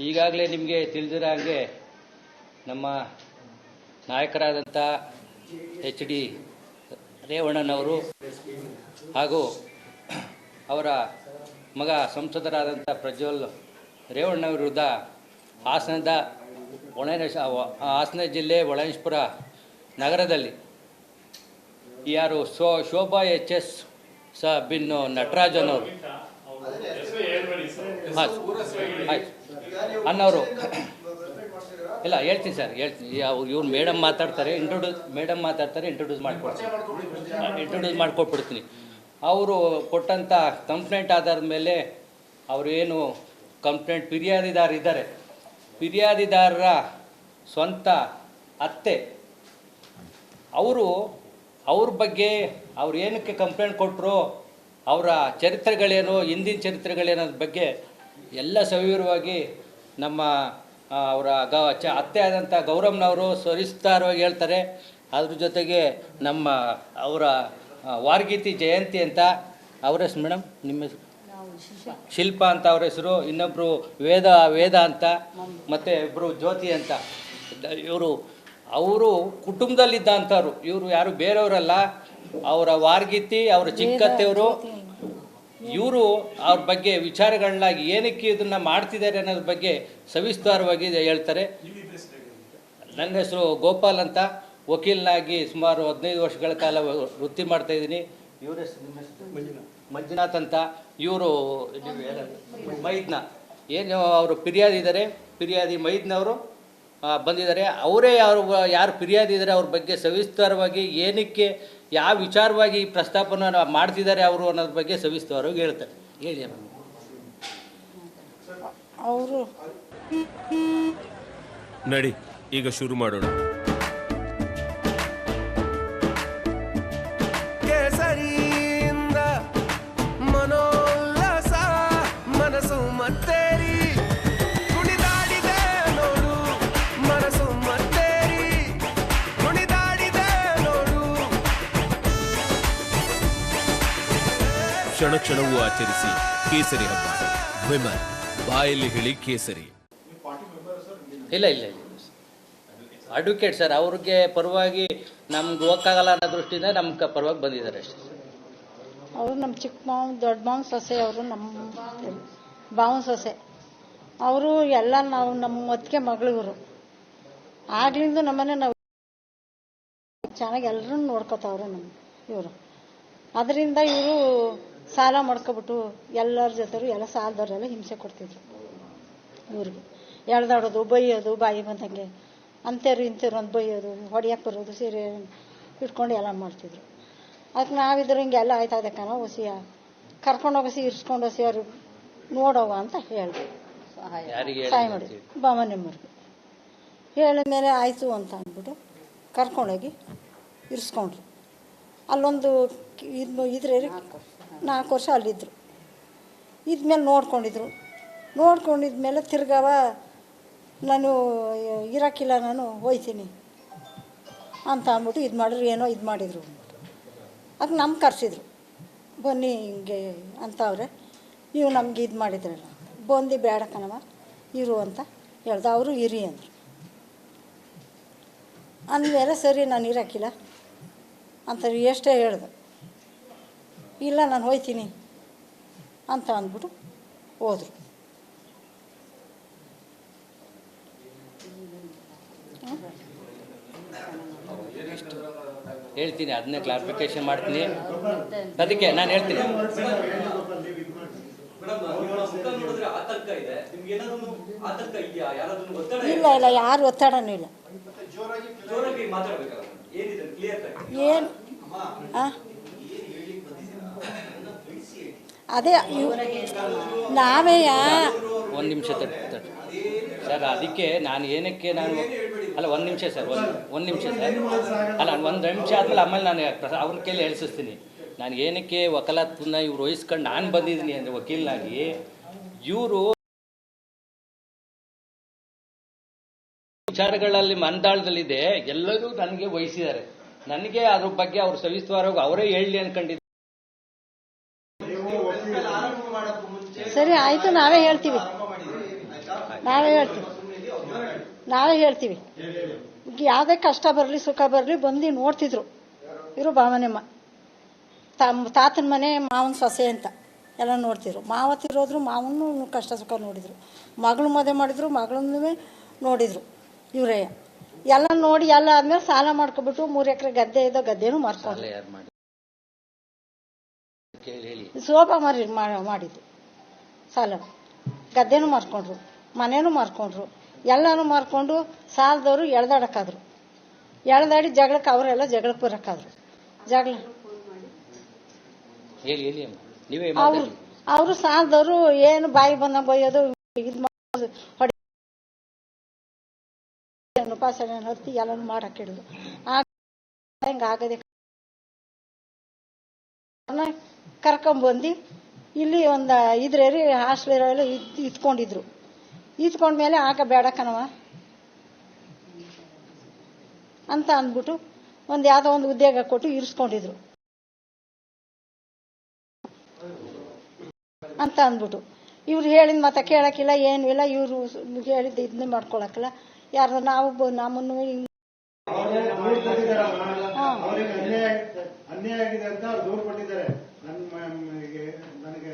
ಈಗಾಗಲೇ ನಿಮಗೆ ತಿಳಿದಿರೋ ಹಾಗೆ ನಮ್ಮ ನಾಯಕರಾದಂಥ HD ರೇವಣ್ಣನವರು ಹಾಗೂ ಅವರ ಮಗ ಸಂಸದರಾದಂಥ ಪ್ರಜ್ವಲ್ ರೇವಣ್ಣ ವಿರುದ್ಧ ಹಾಸನ ಜಿಲ್ಲೆ ಹೊಳೆನರಸೀಪುರ ನಗರದಲ್ಲಿ ಯಾರು ಶೋಭಾ HS ಬಿನ್ ನಟರಾಜನ್ ಅವರು ಅನ್ನೋರು ಇಲ್ಲ ಹೇಳ್ತೀನಿ ಸರ್ ಹೇಳ್ತೀನಿ. ಇವ್ರು ಮೇಡಮ್ ಮಾತಾಡ್ತಾರೆ ಇಂಟ್ರೊಡ್ಯೂಸ್ ಮಾಡಿಕೊಟ್ಬಿಡ್ತೀನಿ. ಅವರು ಕೊಟ್ಟಂಥ ಕಂಪ್ಲೇಂಟ್ ಆಧಾರದ ಮೇಲೆ ಅವರು ಏನು ಕಂಪ್ಲೇಂಟ್ ಫಿರ್ಯಾದಿದಾರರಿದ್ದಾರೆ, ಫಿರ್ಯಾದಿದಾರರ ಸ್ವಂತ ಅತ್ತೆ ಅವ್ರ ಬಗ್ಗೆ ಅವ್ರು ಏನಕ್ಕೆ ಕಂಪ್ಲೇಂಟ್ ಕೊಟ್ಟರು, ಅವರ ಚರಿತ್ರೆಗಳೇನು, ಹಿಂದಿನ ಚರಿತ್ರೆಗಳೇನೋದ್ರ ಬಗ್ಗೆ ಎಲ್ಲ ಸವಿವರವಾಗಿ ನಮ್ಮ ಅವರ ಅತ್ತೆ ಆದಂಥ ಗೌರಮ್ಮನವರು ಸವಿಸ್ತಾರವಾಗಿ ಹೇಳ್ತಾರೆ. ಅದ್ರ ಜೊತೆಗೆ ನಮ್ಮ ಅವರ ವಾರ್ಗೀತಿ ಜಯಂತಿ ಅಂತ ಅವ್ರ ಹೆಸರು ಮೇಡಮ್, ನಿಮ್ಮ ಹೆಸರು ಶಿಲ್ಪ ಅಂತ ಅವ್ರ ಹೆಸರು, ಇನ್ನೊಬ್ಬರು ವೇದ ಅಂತ, ಮತ್ತು ಇಬ್ಬರು ಜ್ಯೋತಿ ಅಂತ. ಅವರು ಕುಟುಂಬದಲ್ಲಿದ್ದಂಥವ್ರು, ಇವರು ಯಾರು ಬೇರೆಯವರಲ್ಲ, ಅವರ ವಾರ್ಗೀತಿ, ಅವರ ಚಿಕ್ಕತ್ತೆಯವರು. ಇವರು ಅವ್ರ ಬಗ್ಗೆ ವಿಚಾರಗಳನ್ನ ಏನಕ್ಕೆ ಇದನ್ನು ಮಾಡ್ತಿದ್ದಾರೆ ಅನ್ನೋದ್ರ ಬಗ್ಗೆ ಸವಿಸ್ತಾರವಾಗಿ ಹೇಳ್ತಾರೆ. ನನ್ನ ಹೆಸರು ಗೋಪಾಲ್ ಅಂತ, ವಕೀಲನಾಗಿ ಸುಮಾರು 15 ವರ್ಷಗಳ ಕಾಲ ವೃತ್ತಿ ಮಾಡ್ತಾಯಿದ್ದೀನಿ. ಇವ್ರ ಹೆಸರು ನಿಮ್ಮ ಹೆಸರು ಮಂಜುನಾಥ್ ಅಂತ. ಇವರು ಮೈದ್ನ ಏನು ಅವರು ಫಿರ್ಯಾದಿ ಮೈದ್ನವರು ಬಂದಿದ್ದಾರೆ. ಅವರೇ ಯಾರು ಫಿರ್ಯಾದಿ ಇದ್ದಾರೆ ಅವ್ರ ಬಗ್ಗೆ ಸವಿಸ್ತಾರವಾಗಿ ಏನಕ್ಕೆ ಯಾವ ವಿಚಾರವಾಗಿ ಪ್ರಸ್ತಾಪನ ಮಾಡ್ತಿದ್ದಾರೆ ಅವರು ಅನ್ನೋದ್ರ ಬಗ್ಗೆ ಸವಿಸ್ತಾರವಾಗಿ ಹೇಳ್ತಾರೆ. ಹೇಳಿ ಅವರು ನಡಿ ಈಗ ಶುರು ಮಾಡೋಣ. ಕೇಸರಿಯಿಂದ ಮನೋಲ್ಲಾಸ ಮನಸ್ಸು ಮತ್ತೇರಿ ಕುಣಿದಾಡಿದೆ ನೋಡು, ಮನಸ್ಸು ಮತ್ತೇರಿ ಕುಣಿದಾಡಿದೆ ನೋಡು. ಕ್ಷಣ ಕ್ಷಣವೂ ಆಚರಿಸಿ ಕೇಸರಿ ಹಬ್ಬ. ವಿಮಲ್ ಬಾಯಲ್ಲಿ ಹೇಳಿ ಕೇಸರಿ. ಇಲ್ಲ ಅಡ್ವೊಕೇಟ್ ಸರ್, ಅವ್ರಿಗೆ ಪರವಾಗಿ ನಮ್ಗೆ ಹೋಗಕ್ಕಾಗಲ್ಲ ಅನ್ನೋ ದೃಷ್ಟಿಯಿಂದ ನಮ್ಗೆ ಪರವಾಗಿ ಬಂದಿದ್ದಾರೆ ಅಷ್ಟೇ. ಅವರು ನಮ್ಮ ಚಿಕ್ಕ ಮಾವನ ದೊಡ್ಡ ಮಾವನ ಸೊಸೆ, ಅವರು ನಮ್ಮ ಭಾವನ ಸೊಸೆ. ಅವರು ಎಲ್ಲ ನಾವು ನಮ್ಮ ಒತ್ತಿಗೆ ಮಗಳಿವರು. ಆಗ್ಲಿಂದ ನಮ್ಮನೆ ನಾವು ಚೆನ್ನಾಗಿ ಎಲ್ಲರೂ ನೋಡ್ಕೋತಾವ್ರೆ ಇವರು. ಅದರಿಂದ ಇವರು ಸಾಲ ಮಾಡ್ಕೊಬಿಟ್ಟು ಎಲ್ಲರ ಜೊತೆರು ಎಲ್ಲ ಸಾಲದವರೆಲ್ಲ ಹಿಂಸೆ ಕೊಡ್ತಿದ್ರು ಇವ್ರಿಗೆ. ಎಳ್ದಾಡೋದು, ಬೈಯೋದು, ಬಾಯಿ ಬಂದಂಗೆ ಅಂತೇರು ಇಂತೇರು ಅಂತ ಬೈಯೋದು, ಹೊಡಿಯಕ್ಕೆ ಬರೋದು, ಸೀರೆ ಇಟ್ಕೊಂಡು ಎಲ್ಲ ಮಾಡ್ತಿದ್ರು. ಅದಕ್ಕೆ ನಾವಿದ್ರು ಹಿಂಗೆಲ್ಲ ಆಯ್ತದೆ ಕಣ, ಹೊಸಿಯ ಕರ್ಕೊಂಡೋಗಿಸಿ ಇರ್ಸ್ಕೊಂಡು ಹೊಸಿ ಅವ್ರು ನೋಡೋವ ಅಂತ ಹೇಳಿದೆ. ಸಹಾಯ ಮಾಡಿದ್ವಿ ಬಾಮನೆಮ್ಮವ್ರಿಗೆ. ಹೇಳಿದ ಮೇಲೆ ಆಯಿತು ಅಂತ ಅಂದ್ಬಿಟ್ಟು ಕರ್ಕೊಂಡೋಗಿ ಇರಿಸ್ಕೊಂಡ್ರು. ಅಲ್ಲೊಂದು ಇದ್ರೆ 4 ವರ್ಷ ಅಲ್ಲಿದ್ದರು. ಇದ್ಮೇಲೆ ನೋಡ್ಕೊಂಡಿದ್ಮೇಲೆ ತಿರ್ಗವ ನಾನು ಇರೋಕ್ಕಿಲ್ಲ, ನಾನು ಹೋಯ್ತೀನಿ ಅಂತ ಅಂದ್ಬಿಟ್ಟು ಇದು ಮಾಡಿದ್ರು. ಅದು ನಮ್ಗೆ ಕರೆಸಿದ್ರು, ಬನ್ನಿ ಹಿಂಗೆ ಅಂತವ್ರೆ, ನೀವು ನಮ್ಗೆ ಇದು ಮಾಡಿದ್ರಲ್ಲ, ಬಂದು ಬೇಡ ಕಣವ ಇರು ಅಂತ ಹೇಳ್ದೆ. ಅವರು ಇರಿ ಅಂದರು. ಅಂದಮೇಲೆ ಸರಿ ನಾನು ಇರೋಕ್ಕಿಲ್ಲ ಅಂತ ಎಷ್ಟೇ ಹೇಳ್ದೆ. ಇಲ್ಲ ನಾನು ಹೋಯ್ತೀನಿ ಅಂತ ಅಂದ್ಬಿಟ್ಟು ಹೋದರು. ಹೇಳ್ತೀನಿ, ಅದನ್ನೇ ಕ್ಲಾರಿಫಿಕೇಶನ್ ಮಾಡ್ತೀನಿ. ಅದಕ್ಕೆ ನಾನು ಹೇಳ್ತೀನಿ. ಇಲ್ಲ ಯಾರು ಒತ್ತಡನೂ ಇಲ್ಲ. ಏನು ಅದೇ ನಾವೇ ಒಂದು ನಿಮಿಷ ಸರ್, ಅದಕ್ಕೆ ನಾನು ಏನಕ್ಕೆ ಅಲ್ಲ ಒಂದು ನಿಮಿಷ ಸರ್ ಅಲ್ಲ ಒಂದು ನಿಮಿಷ ಆದಮೇಲೆ ಆಮೇಲೆ ನಾನು ಅವ್ರ ಕೈಲಿ ಹೇಳಿಸ್ತೀನಿ. ನಾನು ಏನಕ್ಕೆ ವಕಾಲತ್ತನ್ನ ಇವ್ರು ವಹಿಸ್ಕೊಂಡು ನಾನು ಬಂದಿದ್ದೀನಿ ಅಂದರೆ ವಕೀಲನಾಗಿ, ಇವರು ವಿಚಾರಗಳಲ್ಲಿ ಮಂದಾಳದಲ್ಲಿದೆ ಎಲ್ಲರೂ ನನಗೆ ವಹಿಸಿದ್ದಾರೆ. ನನಗೆ ಅದ್ರ ಬಗ್ಗೆ ಅವ್ರು ಸವಿಸ್ತಾರವಾಗಿ ಅವರೇ ಹೇಳಲಿ ಅನ್ಕೊಂಡಿದ್ದಾರೆ. ಸರಿ ಆಯ್ತು, ನಾವೇ ಹೇಳ್ತೀವಿ. ನಾವೇ ಹೇಳ್ತೀವಿ ಯಾವುದೇ ಕಷ್ಟ ಬರಲಿ ಸುಖ ಬರಲಿ ಬಂದು ನೋಡ್ತಿದ್ರು ಇವರು ಭಾವನೆಮ್ಮ ತಾತನ ಮನೆ ಮಾವನ ಸೊಸೆ ಅಂತ ಎಲ್ಲ ನೋಡ್ತಿದ್ರು. ಮಾವ ತಿರೋದ್ರು, ಮಾವನು ಕಷ್ಟ ಸುಖ ನೋಡಿದರು. ಮಗಳು ಮದುವೆ ಮಾಡಿದ್ರು, ಮಗಳನ್ನೂ ನೋಡಿದರು. ಇವರೇ ಎಲ್ಲ ನೋಡಿ ಎಲ್ಲ ಆದ್ಮೇಲೆ ಸಾಲ ಮಾಡ್ಕೊಬಿಟ್ಟು 3 ಎಕರೆ ಗದ್ದೆ ಇದ್ದೋ ಗದ್ದೆನೂ ಮಾರ್ಕೊಂಡ್ರು. ಶೋಭಾ ಮಾಡಿದ್ದು ಸಾಲ, ಗದ್ದೆನೂ ಮಾರ್ಕೊಂಡ್ರು, ಮನೇನೂ ಮಾರ್ಕೊಂಡ್ರು, ಎಲ್ಲನೂ ಮಾರ್ಕೊಂಡು ಸಾಲದವರು ಎಳ್ದಾಡಕ್ಕಾದ್ರು. ಎಳ್ದಾಡಿ ಜಗಳಕ್ಕೆ ಅವರೆಲ್ಲ ಜಗಳಕ್ಕೆ ಬರೋಕ್ಕಾದ್ರು. ಜಗಳ ಅವರು ಸಾಲದವರು ಏನು ಬಾಯಿ ಬಂದ ಬೈಯೋದು, ಇದು ಮಾಡೋದು, ಉಪಾಸನೆ ಹತ್ತಿ ಎಲ್ಲನೂ ಮಾಡಕ್ಕೆ ಹಿಡಿದು ಹಿಂಗಾಗದೆ ಕರ್ಕೊಂಬಂದು ಇಲ್ಲಿ ಒಂದು ಇದ್ರೇರಿ ಹಾಸ್ಟೆಲ್ ಇತ್ಕೊಂಡಿದ್ರು. ಇತ್ಕೊಂಡ್ಮೇಲೆ ಆಗ ಬೇಡ ಕಣವ ಅಂತ ಅಂದ್ಬಿಟ್ಟು ಯಾವುದೋ ಒಂದು ಉದ್ಯೋಗ ಕೊಟ್ಟು ಇರಿಸ್ಕೊಂಡಿದ್ರು ಅಂತ ಅಂದ್ಬಿಟ್ಟು ಇವ್ರು ಹೇಳಿದ ಮತ್ತೆ ಕೇಳಕ್ಕಿಲ್ಲ, ಏನೂ ಇಲ್ಲ. ಇವರು ಹೇಳಿದ್ದು ಇದನ್ನೇ ಮಾಡ್ಕೊಳಕ್ಕಿಲ್ಲ. ಯಾರು ನಾವು ನಮ್ಮನ್ನು ಅನ್ಯಾಯ ಆಗಿದೆ ಅಂತ ಅವ್ರು ದೂರು ಕೊಟ್ಟಿದ್ದಾರೆ. ನನಗೆ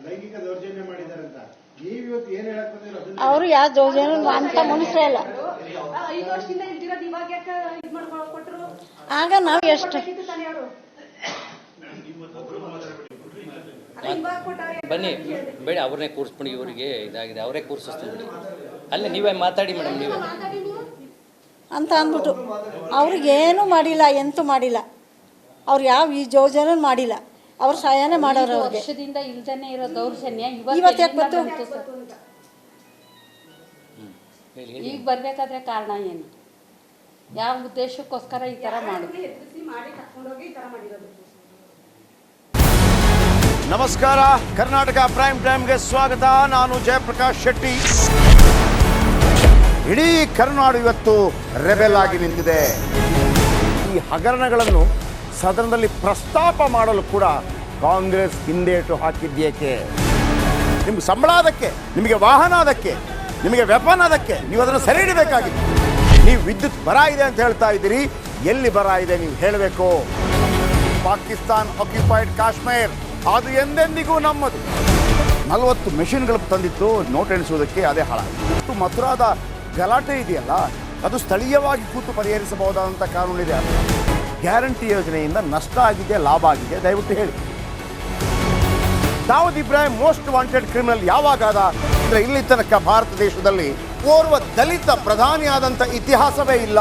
ಲೈಂಗಿಕ ದೌರ್ಜನ್ಯ ಮಾಡಿದ್ದಾರೆ ಅಂತ. ನೀವು ಇವತ್ತು ಏನ್ ಹೇಳಕ್ ಬಂದಿರೋ? ಅವರು ಯಾವ ದೌರ್ಜನ್ಯ ಅಂತ ಮನುಷ್ಯ ಇಲ್ಲ. ಆಗ ನಾವು ಎಷ್ಟು ಬನ್ನಿ ಬೇಡ, ಅವ್ರನ್ನೇ ಕೂರಿಸ್ಬಿಡಿ. ಇವರಿಗೆ ಇದಾಗಿದೆ, ಅವರೇ ಕೂರಿಸ್ತೀನಿ. ಅಲ್ಲೇ ನೀವೇ ಮಾತಾಡಿ ಮೇಡಮ್, ನೀವೇ ಅಂತ ಅಂದ್ಬಿಟ್ಟು ಅವ್ರಿಗೇನು ಮಾಡಿಲ್ಲ, ಎಂತೂ ಮಾಡಿಲ್ಲ. ಅವ್ರು ಯಾವ ಈ ಯೋಜನೆ ಮಾಡಿಲ್ಲ. ಅವ್ರು ಸಹಾಯನೇ ಮಾಡೋರು. ವರ್ಷದಿಂದ ಇಲ್ದೇನೆ ಇರೋ ದೌರ್ಜನ್ಯ ಇವತ್ತು ಯಾಕೆ ಬಂತು? ಈಗ ಬರ್ಬೇಕಾದ್ರೆ ಕಾರಣ ಏನು? ಯಾವ ಉದ್ದೇಶಕ್ಕೋಸ್ಕರ ಈ ತರ ಮಾಡಿದ್ರು? ನಮಸ್ಕಾರ, ಕರ್ನಾಟಕ ಪ್ರೈಮ್ ಟೈಮ್ಗೆ ಸ್ವಾಗತ. ನಾನು ಜಯಪ್ರಕಾಶ್ ಶೆಟ್ಟಿ. ಇಡೀ ಕರ್ನಾಡು ಇವತ್ತು ರೆಬೆಲ್ ಆಗಿ ನಿಂತಿದೆ. ಈ ಹಗರಣಗಳನ್ನು ಸದನದಲ್ಲಿ ಪ್ರಸ್ತಾಪ ಮಾಡಲು ಕೂಡ ಕಾಂಗ್ರೆಸ್ ಹಿಂದೇಟು ಹಾಕಿದ್ದೇಕೆ? ನಿಮ್ಗೆ ಸಂಬಳ ಅದಕ್ಕೆ, ನಿಮಗೆ ವಾಹನ ಅದಕ್ಕೆ, ನಿಮಗೆ ವೆಪನ್ ಅದಕ್ಕೆ, ನೀವು ಅದನ್ನು ಸೆರೆ ಹಿಡಬೇಕಾಗಿತ್ತು. ನೀವು ವಿದ್ಯುತ್ ಬರ ಇದೆ ಅಂತ ಹೇಳ್ತಾ ಇದ್ದೀರಿ, ಎಲ್ಲಿ ಬರ ಇದೆ ನೀವು ಹೇಳಬೇಕು. ಪಾಕಿಸ್ತಾನ್ ಆಕ್ಯುಪೈಡ್ ಕಾಶ್ಮೀರ್ ಅದು ಎಂದೆಂದಿಗೂ ನಮ್ಮದು. 40 ಮೆಷಿನ್ಗಳು ತಂದಿತ್ತು ನೋಟ್ ಎಣಿಸುವುದಕ್ಕೆ, ಅದೇ ಹಾಳಾಯಿತು. ಮಥುರಾದ ಗಲಾಟೆ ಇದೆಯಲ್ಲ, ಅದು ಸ್ಥಳೀಯವಾಗಿ ಕೂತು ಪರಿಹರಿಸಬಹುದಾದಂಥ ಕಾನೂನಿದೆ. ಗ್ಯಾರಂಟಿ ಯೋಜನೆಯಿಂದ ನಷ್ಟ ಆಗಿದೆ, ಲಾಭ ಆಗಿದೆ, ದಯವಿಟ್ಟು ಹೇಳಿ. Dawood Ibrahim most wanted criminal ಯಾವಾಗಾದ ಅಂದರೆ ಇಲ್ಲಿ ತನಕ ಭಾರತ ದೇಶದಲ್ಲಿ ಓರ್ವ ದಲಿತ ಪ್ರಧಾನಿಯಾದಂಥ ಇತಿಹಾಸವೇ ಇಲ್ಲ.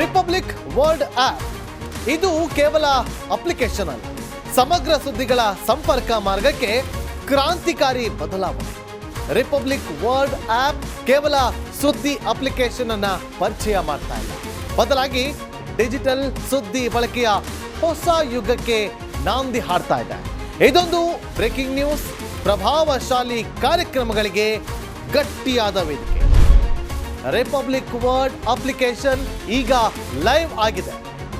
ರಿಪಬ್ಲಿಕ್ ವರ್ಲ್ಡ್ ಆಪ್ ಇದು ಕೇವಲ ಅಪ್ಲಿಕೇಶನ್ ಅಲ್ಲ, ಸಮಗ್ರ ಸುದ್ದಿಗಳ ಸಂಪರ್ಕ ಮಾರ್ಗಕ್ಕೆ ಕ್ರಾಂತಿಕಾರಿ ಬದಲಾವಣೆ. ರಿಪಬ್ಲಿಕ್ ವರ್ಲ್ಡ್ ಆಪ್ ಕೇವಲ ಸುದ್ದಿ ಅಪ್ಲಿಕೇಶನ್ ಅನ್ನ ಪರಿಚಯ ಮಾಡ್ತಾ ಇಲ್ಲ, ಬದಲಾಗಿ ಡಿಜಿಟಲ್ ಸುದ್ದಿ ಬಳಕೆಯ ಹೊಸ ಯುಗಕ್ಕೆ ನಾಂದಿ ಹಾಡ್ತಾ ಇದೆ. ಇದೊಂದು ಬ್ರೇಕಿಂಗ್ ನ್ಯೂಸ್, ಪ್ರಭಾವಶಾಲಿ ಕಾರ್ಯಕ್ರಮಗಳಿಗೆ ಗಟ್ಟಿಯಾದ ವೇದಿಕೆ. ರಿಪಬ್ಲಿಕ್ ವರ್ಲ್ಡ್ ಅಪ್ಲಿಕೇಶನ್ ಈಗ ಲೈವ್ ಆಗಿದೆ.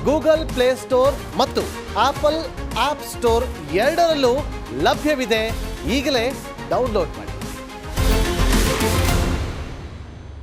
ಗೂಗಲ್ ಪ್ಲೇ ಸ್ಟೋರ್ ಮತ್ತು ಆಪಲ್ ಆಪ್ ಸ್ಟೋರ್ ಎರಡರಲ್ಲೂ ಲಭ್ಯವಿದೆ. ಈಗಲೇ ಡೌನ್ಲೋಡ್ ಮಾಡಿ.